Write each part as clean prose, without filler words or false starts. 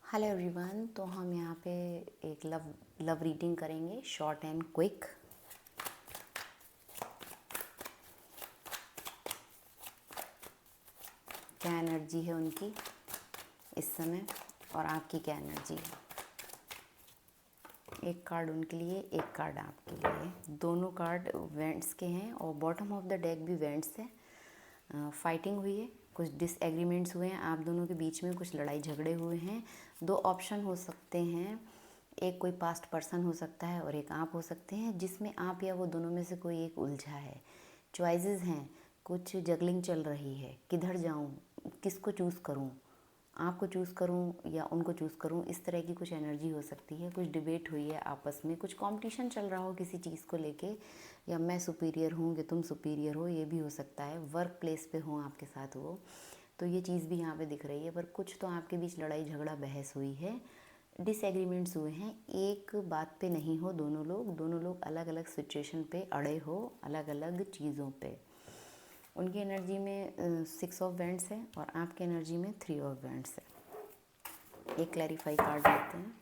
Hello everyone. तो हम यहाँ पे एक लव रीडिंग करेंगे, शॉर्ट एंड क्विक। क्या एनर्जी है उनकी इस समय और आपकी क्या एनर्जी है। एक कार्ड उनके लिए, एक कार्ड आपके लिए। दोनों कार्ड वेंट्स के हैं और बॉटम ऑफ द डेक भी वेंट्स है। फाइटिंग हुई है, कुछ डिसएग्रीमेंट्स हुए हैं आप दोनों के बीच में, कुछ लड़ाई झगड़े हुए हैं। दो ऑप्शन हो सकते हैं, एक कोई पास्ट पर्सन हो सकता है और एक आप हो सकते हैं, जिसमें आप या वो दोनों में से कोई एक उलझा है। चॉइसेस हैं, कुछ जगलिंग चल रही है, किधर जाऊं, किसको चूज़ करूं, आपको चूज़ करूं या उनको चूज़ करूं, इस तरह की कुछ एनर्जी हो सकती है। कुछ डिबेट हुई है आपस में, कुछ कंपटीशन चल रहा हो किसी चीज़ को लेके, या मैं सुपीरियर हूँ कि तुम सुपीरियर हो, ये भी हो सकता है। वर्क प्लेस पे हो आपके साथ वो, तो ये चीज़ भी यहाँ पे दिख रही है। पर कुछ तो आपके बीच लड़ाई झगड़ा बहस हुई है, डिसएग्रीमेंट्स हुए हैं। एक बात पे नहीं हो दोनों लोग अलग अलग सिचुएशन पे अड़े हो, अलग अलग चीज़ों पे। उनकी एनर्जी में 6 ऑफ वैंड्स है और आपकी एनर्जी में 3 ऑफ वैंड्स है। एक क्लैरिफाई कार्ड लेते हैं।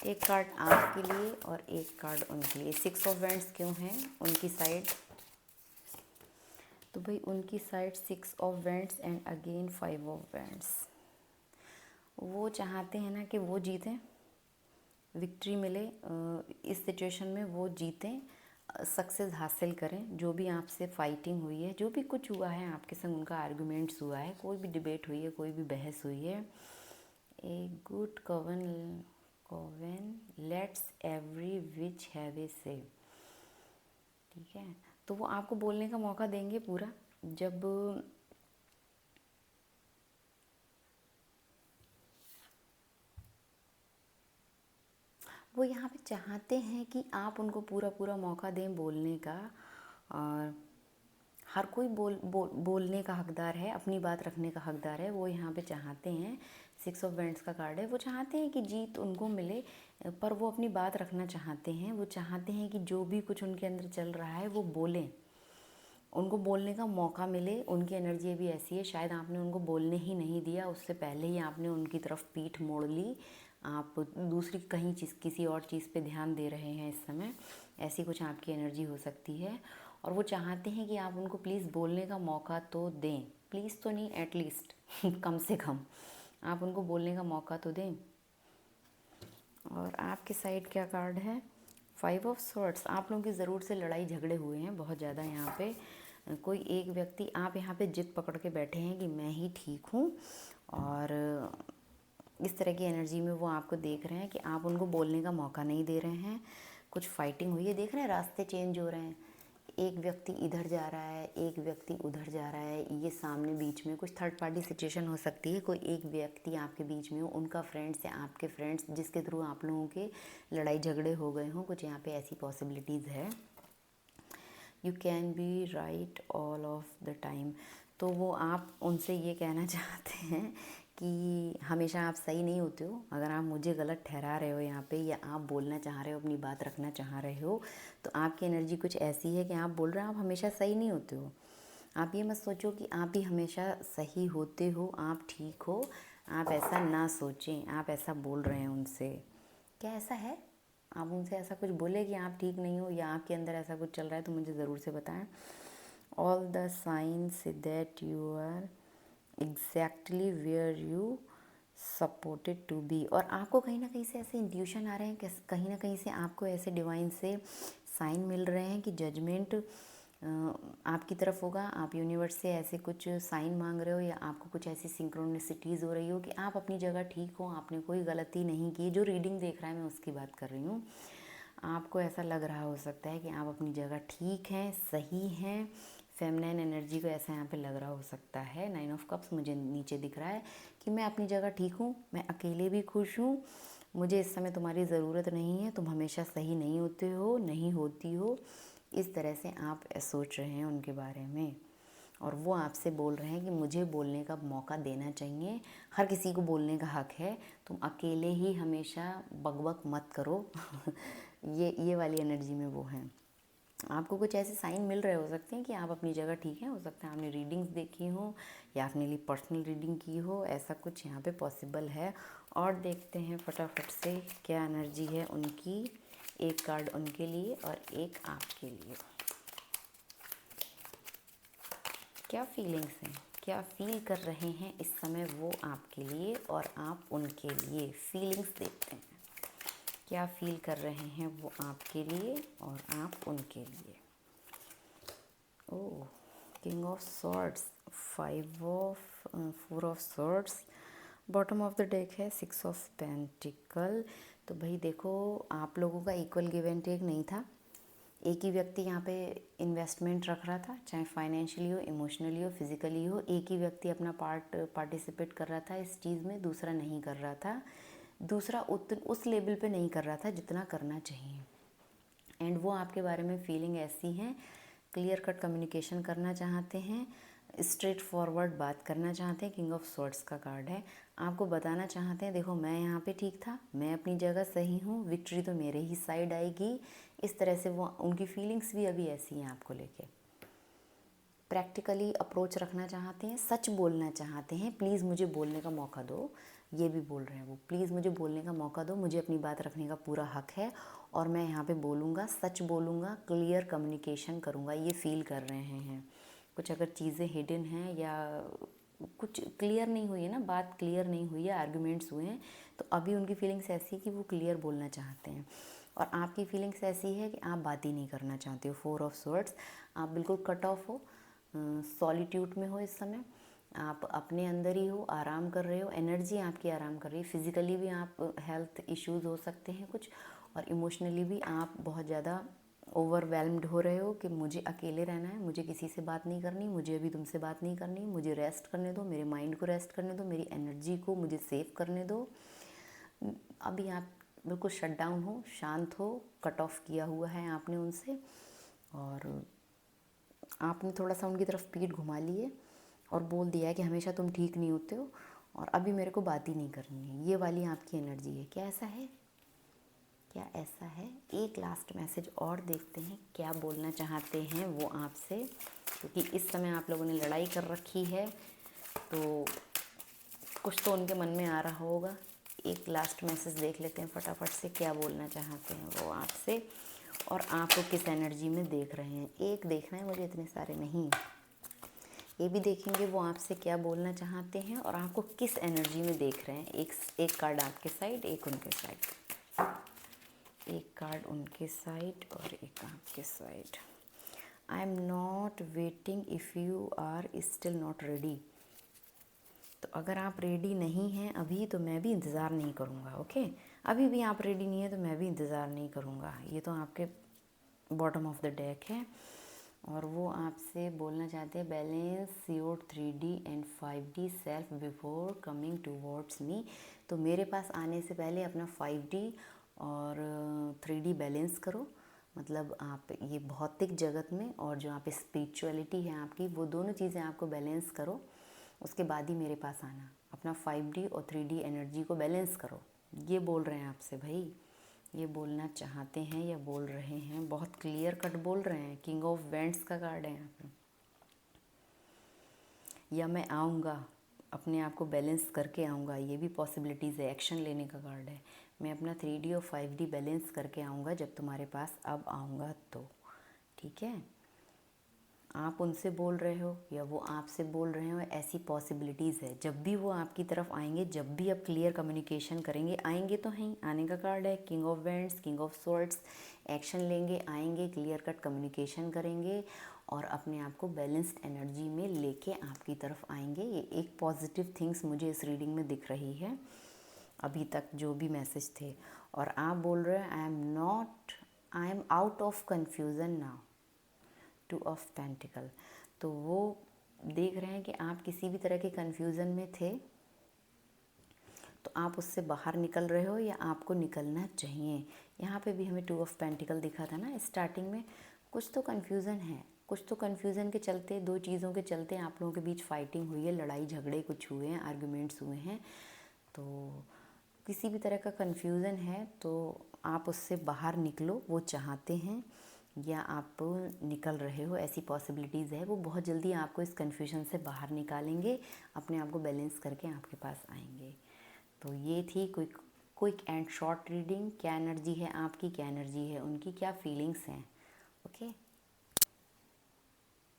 एक कार्ड आपके लिए और एक कार्ड उनके लिए। 6 ऑफ वैंड्स क्यों हैं उनकी साइड? तो भाई उनकी side 6 of wands and again 5 of wands. वो चाहते हैं ना कि वो जीतें, विक्ट्री मिले इस सिचुएशन में, वो जीतें, सक्सेस हासिल करें। जो भी आपसे फाइटिंग हुई है, जो भी कुछ हुआ है आपके संग, उनका आर्गूमेंट्स हुआ है, कोई भी डिबेट हुई है, कोई भी बहस हुई है, ए गुड कोवन let's every which have a से। ठीक है, तो वो आपको बोलने का मौका देंगे पूरा। जब वो यहाँ पे चाहते हैं कि आप उनको पूरा पूरा मौका दें बोलने का, और हर कोई बोलने का हकदार है, अपनी बात रखने का हकदार है। वो यहाँ पे चाहते हैं, 6 ऑफ वैंड्स का कार्ड है, वो चाहते हैं कि जीत उनको मिले, पर वो अपनी बात रखना चाहते हैं। वो चाहते हैं कि जो भी कुछ उनके अंदर चल रहा है वो बोलें, उनको बोलने का मौका मिले। उनकी एनर्जी भी ऐसी है, शायद आपने उनको बोलने ही नहीं दिया, उससे पहले ही आपने उनकी तरफ पीठ मोड़ ली। आप दूसरी कहीं चीज़, किसी और चीज़ पे ध्यान दे रहे हैं इस समय, ऐसी कुछ आपकी एनर्जी हो सकती है। और वो चाहते हैं कि आप उनको प्लीज़ बोलने का मौका तो दें, प्लीज़ तो नहीं, एटलीस्ट कम से कम आप उनको बोलने का मौका तो दें। और आपके साइड क्या कार्ड है? 5 ऑफ स्वॉर्ड्स। आप लोगों की ज़रूर से लड़ाई झगड़े हुए हैं बहुत ज़्यादा यहाँ पे। कोई एक व्यक्ति, आप यहाँ पे जिद पकड़ के बैठे हैं कि मैं ही ठीक हूँ, और इस तरह की एनर्जी में वो आपको देख रहे हैं कि आप उनको बोलने का मौका नहीं दे रहे हैं। कुछ फाइटिंग हुई है, देख रहे हैं रास्ते चेंज हो रहे हैं, एक व्यक्ति इधर जा रहा है, एक व्यक्ति उधर जा रहा है, ये सामने बीच में कुछ थर्ड पार्टी सिचुएशन हो सकती है। कोई एक व्यक्ति आपके बीच में हो, उनका फ्रेंड्स या आपके फ्रेंड्स, जिसके थ्रू आप लोगों के लड़ाई झगड़े हो गए हों, कुछ यहाँ पे ऐसी पॉसिबिलिटीज़ है। You can be right all of the time. तो वो आप उनसे ये कहना चाहते हैं कि हमेशा आप सही नहीं होते हो। अगर आप मुझे गलत ठहरा रहे हो यहाँ पे, या आप बोलना चाह रहे हो, अपनी बात रखना चाह रहे हो, तो आपकी एनर्जी कुछ ऐसी है कि आप बोल रहे हो आप हमेशा सही नहीं होते हो। आप ये मत सोचो कि आप ही हमेशा सही होते हो, आप ठीक हो, आप ऐसा ना सोचें। आप ऐसा बोल रहे हैं उनसे, क्या ऐसा है? आप उनसे ऐसा कुछ बोले कि आप ठीक नहीं हो, या आपके अंदर ऐसा कुछ चल रहा है, तो मुझे ज़रूर से बताएं। All the signs that you are exactly where you supposed to be. और आपको कहीं ना कहीं से ऐसे इंट्यूशन आ रहे हैं कि कहीं ना कहीं से आपको ऐसे डिवाइन से साइन मिल रहे हैं कि जजमेंट आपकी तरफ होगा। आप यूनिवर्स से ऐसे कुछ साइन मांग रहे हो, या आपको कुछ ऐसी सिंक्रोनिसिटीज़ हो रही हो कि आप अपनी जगह ठीक हो, आपने कोई गलती नहीं की। जो रीडिंग देख रहा है, मैं उसकी बात कर रही हूँ। आपको ऐसा लग रहा हो सकता है कि आप अपनी जगह ठीक हैं, सही हैं। फेमिनाइन एनर्जी को ऐसा यहाँ पे लग रहा हो सकता है। 9 ऑफ कप्स मुझे नीचे दिख रहा है कि मैं अपनी जगह ठीक हूँ, मैं अकेले भी खुश हूँ, मुझे इस समय तुम्हारी ज़रूरत नहीं है, तुम हमेशा सही नहीं होते हो, नहीं होती हो। इस तरह से आप सोच रहे हैं उनके बारे में, और वो आपसे बोल रहे हैं कि मुझे बोलने का मौका देना चाहिए। हर किसी को बोलने का हक है, तुम अकेले ही हमेशा बकबक मत करो। ये वाली एनर्जी में वो हैं। आपको कुछ ऐसे साइन मिल रहे हो सकते हैं कि आप अपनी जगह ठीक है, हो सकता है आपने रीडिंग्स देखी हो या अपने लिए पर्सनल रीडिंग की हो, ऐसा कुछ यहाँ पे पॉसिबल है। और देखते हैं फटाफट से क्या एनर्जी है उनकी। एक कार्ड उनके लिए और एक आपके लिए। क्या फीलिंग्स हैं, क्या फील कर रहे हैं इस समय वो आपके लिए और आप उनके लिए। फीलिंग्स देखते हैं, क्या फील कर रहे हैं वो आपके लिए और आप उनके लिए। Oh, king of swords, 4 of swords, bottom of the deck है 6 ऑफ पेंटिकल। तो भाई देखो, आप लोगों का इक्वल गिव एंड टेक नहीं था। एक ही व्यक्ति यहाँ पे इन्वेस्टमेंट रख रहा था, चाहे फाइनेंशियली हो, इमोशनली हो, फिजिकली हो। एक ही व्यक्ति अपना पार्टिसिपेट कर रहा था इस चीज़ में, दूसरा नहीं कर रहा था। दूसरा उस लेवल पे नहीं कर रहा था जितना करना चाहिए। एंड वो आपके बारे में फीलिंग ऐसी है, क्लियर कट कम्युनिकेशन करना चाहते हैं, स्ट्रेट फॉरवर्ड बात करना चाहते हैं। किंग ऑफ स्वॉर्ड्स का कार्ड है, आपको बताना चाहते हैं देखो मैं यहाँ पे ठीक था, मैं अपनी जगह सही हूँ, विक्ट्री तो मेरे ही साइड आएगी। इस तरह से वो, उनकी फीलिंग्स भी अभी ऐसी हैं आपको लेके। प्रैक्टिकली अप्रोच रखना चाहते हैं, सच बोलना चाहते हैं। प्लीज़ मुझे बोलने का मौका दो, ये भी बोल रहे हैं वो। प्लीज़ मुझे बोलने का मौका दो, मुझे अपनी बात रखने का पूरा हक है और मैं यहाँ पे बोलूँगा, सच बोलूँगा, क्लियर कम्युनिकेशन करूँगा। ये फील कर रहे हैं। कुछ अगर चीज़ें हिडन हैं या कुछ क्लियर नहीं हुई है ना, बात क्लियर नहीं हुई है, आर्गुमेंट्स हुए हैं, तो अभी उनकी फीलिंग्स ऐसी है कि वो क्लियर बोलना चाहते हैं। और आपकी फीलिंग्स ऐसी है कि आप बात ही नहीं करना चाहते हो। 4 ऑफ स्वॉर्ड्स, आप बिल्कुल कट ऑफ हो, सॉलिट्यूड में हो इस समय। आप अपने अंदर ही हो, आराम कर रहे हो, एनर्जी आपकी आराम कर रही है। फिज़िकली भी आप हेल्थ इश्यूज़ हो सकते हैं कुछ, और इमोशनली भी आप बहुत ज़्यादा ओवरवेलम्ड हो रहे हो कि मुझे अकेले रहना है, मुझे किसी से बात नहीं करनी, मुझे अभी तुमसे बात नहीं करनी, मुझे रेस्ट करने दो, मेरे माइंड को रेस्ट करने दो, मेरी एनर्जी को मुझे सेव करने दो। अभी आप बिल्कुल शट डाउन हो, शांत हो, कट ऑफ किया हुआ है आपने उनसे, और आपने थोड़ा सा उनकी तरफ पीठ घुमा ली है और बोल दिया है कि हमेशा तुम ठीक नहीं होते हो और अभी मेरे को बात ही नहीं करनी है। ये वाली आपकी एनर्जी है। क्या ऐसा है? क्या ऐसा है? एक लास्ट मैसेज और देखते हैं, क्या बोलना चाहते हैं वो आपसे, क्योंकि इस समय आप लोगों ने लड़ाई कर रखी है तो कुछ तो उनके मन में आ रहा होगा। एक लास्ट मैसेज देख लेते हैं फटाफट से, क्या बोलना चाहते हैं वो आपसे और आपको किस एनर्जी में देख रहे हैं। एक देखना है मुझे, इतने सारे नहीं। ये भी देखेंगे वो आपसे क्या बोलना चाहते हैं और आपको किस एनर्जी में देख रहे हैं। एक कार्ड आपके साइड, एक उनके साइड। एक कार्ड उनके साइड और एक आपके side. I am not waiting if you are still not ready. तो अगर आप रेडी नहीं हैं अभी तो मैं भी इंतज़ार नहीं करूँगा। ओके, अभी भी आप रेडी नहीं है तो मैं भी इंतज़ार नहीं करूँगा। ये तो आपके बॉटम ऑफ द डेक है और वो आपसे बोलना चाहते हैं, balance your 3D and 5D self before coming towards me. तो मेरे पास आने से पहले अपना 5D और 3D बैलेंस करो। मतलब आप ये भौतिक जगत में और जो आप स्पिरिचुअलिटी है आपकी, वो दोनों चीज़ें आपको बैलेंस करो, उसके बाद ही मेरे पास आना। अपना 5D और 3D एनर्जी को बैलेंस करो। ये बोल रहे हैं आपसे भाई, ये बोलना चाहते हैं या बोल रहे हैं, बहुत क्लियर कट बोल रहे हैं। किंग ऑफ वेंट्स का कार्ड है यहाँ पे। या मैं आऊँगा, अपने आप को बैलेंस करके आऊँगा, ये भी पॉसिबिलिटीज़ है। एक्शन लेने का कार्ड है। मैं अपना 3D और 5D बैलेंस करके आऊँगा जब तुम्हारे पास अब आऊँगा तो। ठीक है, आप उनसे बोल रहे हो या वो आपसे बोल रहे हो, ऐसी पॉसिबिलिटीज़ है। जब भी वो आपकी तरफ आएंगे, जब भी आप क्लियर कम्युनिकेशन करेंगे, आएंगे तो हैं, आने का कार्ड है। King of vents, king of swords, action लेंगे, आएंगे, क्लियर कट कम्युनिकेशन करेंगे और अपने आप को बैलेंस्ड एनर्जी में लेके आपकी तरफ आएंगे। ये एक पॉजिटिव थिंग्स मुझे इस रीडिंग में दिख रही है अभी तक जो भी मैसेज थे। और आप बोल रहे हैं, I am out of confusion now, 2 of pentacle. तो वो देख रहे हैं कि आप किसी भी तरह के कन्फ्यूज़न में थे तो आप उससे बाहर निकल रहे हो या आपको निकलना चाहिए। यहाँ पे भी हमें 2 ऑफ पेंटिकल दिखा था ना स्टार्टिंग में। कुछ तो कन्फ्यूज़न है, कुछ तो कन्फ्यूज़न के चलते, दो चीज़ों के चलते आप लोगों के बीच फाइटिंग हुई है, लड़ाई झगड़े कुछ हुए हैं, आर्गुमेंट्स हुए हैं। तो किसी भी तरह का कन्फ्यूज़न है तो आप उससे बाहर निकलो, वो चाहते हैं। या आप निकल रहे हो, ऐसी पॉसिबिलिटीज़ है। वो बहुत जल्दी आपको इस कन्फ्यूजन से बाहर निकालेंगे, अपने आप को बैलेंस करके आपके पास आएंगे। तो ये थी क्विक एंड शॉर्ट रीडिंग। क्या एनर्जी है आपकी, क्या एनर्जी है उनकी, क्या फीलिंग्स हैं। Okay,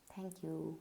thank you.